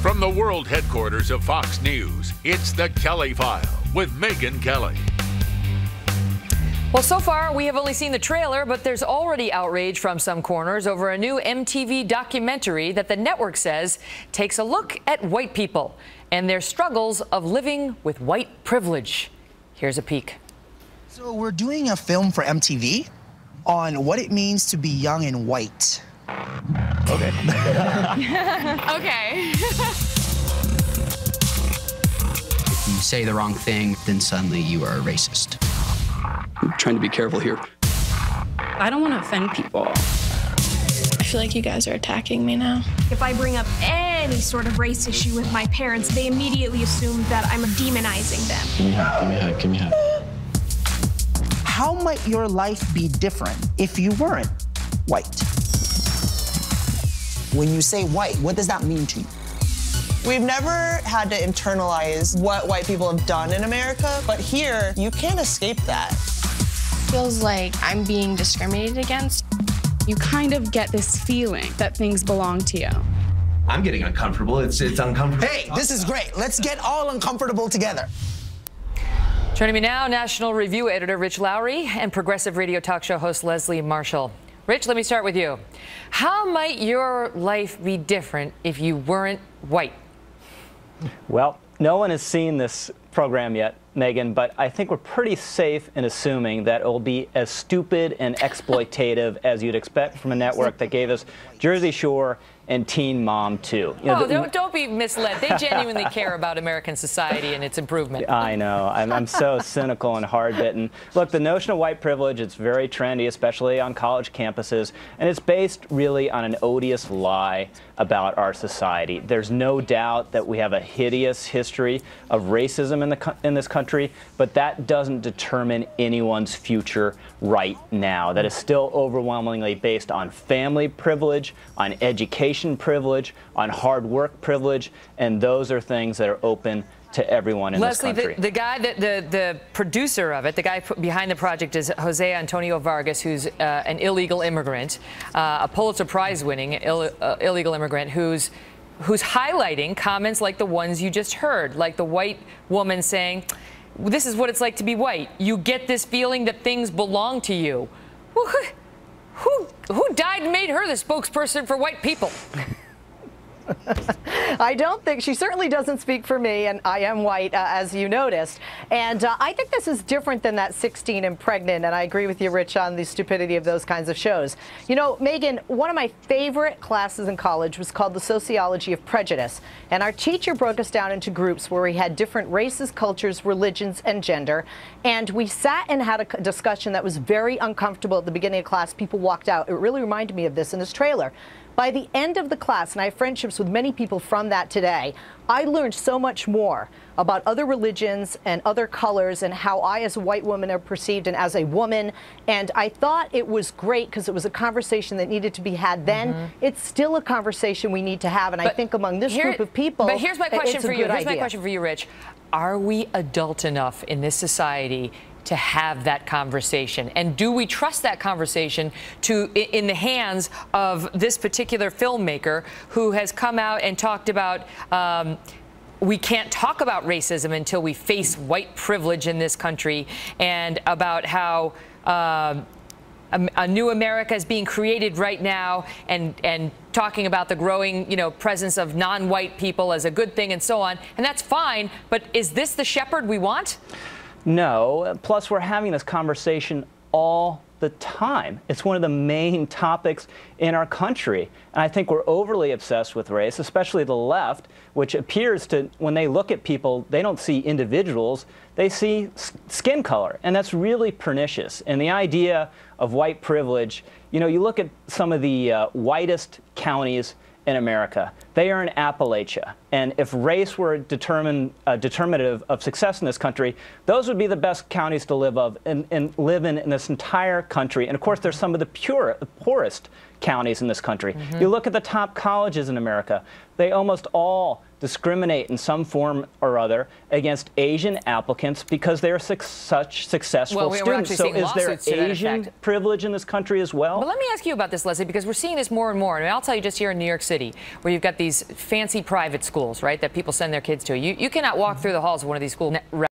From the world headquarters of Fox News, it's The Kelly File with Megyn Kelly. Well, so far, we have only seen the trailer, but there's already outrage from some corners over a new MTV documentary that the network says takes a look at white people and their struggles of living with white privilege. Here's a peek. So we're doing a film for MTV on what it means to be young and white. Okay. Okay. If you say the wrong thing, then suddenly you are a racist. I'm trying to be careful here. I don't want to offend people. I feel like you guys are attacking me now. If I bring up any sort of race issue with my parents, they immediately assume that I'm demonizing them. Give me a hug, give me a hug, give me a hug. How might your life be different if you weren't white? When you say white, what does that mean to you? We've never had to internalize what white people have done in America, but here, you can't escape that. Feels like I'm being discriminated against. You kind of get this feeling that things belong to you. I'm getting uncomfortable. It's uncomfortable. Hey, this is great. Let's get all uncomfortable together. Joining me now, National Review editor Rich Lowry and progressive radio talk show host Leslie Marshall. Rich, let me start with you. How might your life be different if you weren't white? Well, no one has seen this program yet, Megyn, but I think we're pretty safe in assuming that it will be as stupid and exploitative as you'd expect from a network that gave us Jersey Shore and Teen Mom 2. You know, don't be misled. They genuinely care about American society and its improvement. I know. I'm so cynical and hard-bitten. Look, the notion of white privilege, it's very trendy, especially on college campuses, and it's based really on an odious lie about our society. There's no doubt that we have a hideous history of racism in this country, but that doesn't determine anyone's future right now. That is still overwhelmingly based on family privilege, on education privilege, on hard work privilege, and those are things that are open to everyone in Leslie, this country. the guy, the producer of it, the guy behind the project is Jose Antonio Vargas, who's an illegal immigrant, a Pulitzer Prize-winning illegal immigrant who's highlighting comments like the ones you just heard, like the white woman saying, "This is what it's like to be white. You get this feeling that things belong to you." Who died and made her the spokesperson for white people? I don't think, she certainly doesn't speak for me, and I am white, as you noticed. And I think this is different than that 16 and Pregnant, and I agree with you, Rich, on the stupidity of those kinds of shows. You know, Megyn, one of my favorite classes in college was called the Sociology of Prejudice, and our teacher broke us down into groups where we had different races, cultures, religions, and gender, and we sat and had a discussion that was very uncomfortable at the beginning of class. People walked out. It really reminded me of this in this trailer. By the end of the class, and I have friendships with many people from that today, I learned so much more about other religions and other colors and how I as a white woman are perceived and as a woman. And I thought it was great because it was a conversation that needed to be had then. It's still a conversation we need to have. And I think among this group of people, but here's my question for you. Here's my question for you, Rich. Are we adult enough in this society to have that conversation? And do we trust that conversation in the hands of this particular filmmaker who has come out and talked about we can't talk about racism until we face white privilege in this country, and about how a new America is being created right now, and talking about the growing, presence of non-white people as a good thing and so on. And that's fine, but is this the shepherd we want? No. Plus, we're having this conversation all the time. It's one of the main topics in our country. And I think we're overly obsessed with race, especially the left, which appears to, when they look at people, they don't see individuals, they see skin color. And that's really pernicious. And the idea of white privilege, you look at some of the whitest counties in America. They are in Appalachia. And if race were determinative of success in this country, those would be the best counties to live in this entire country. And of course, they're some of the poorest counties in this country. You look at the top colleges in America, they almost all discriminate in some form or other against Asian applicants because they're such successful students. So is there Asian privilege in this country as well? But let me ask you about this, Leslie, because we're seeing this more and more. And I'll tell you, just here in New York City, where you've got these fancy private schools, right, that people send their kids to. You cannot walk through the halls of one of these schools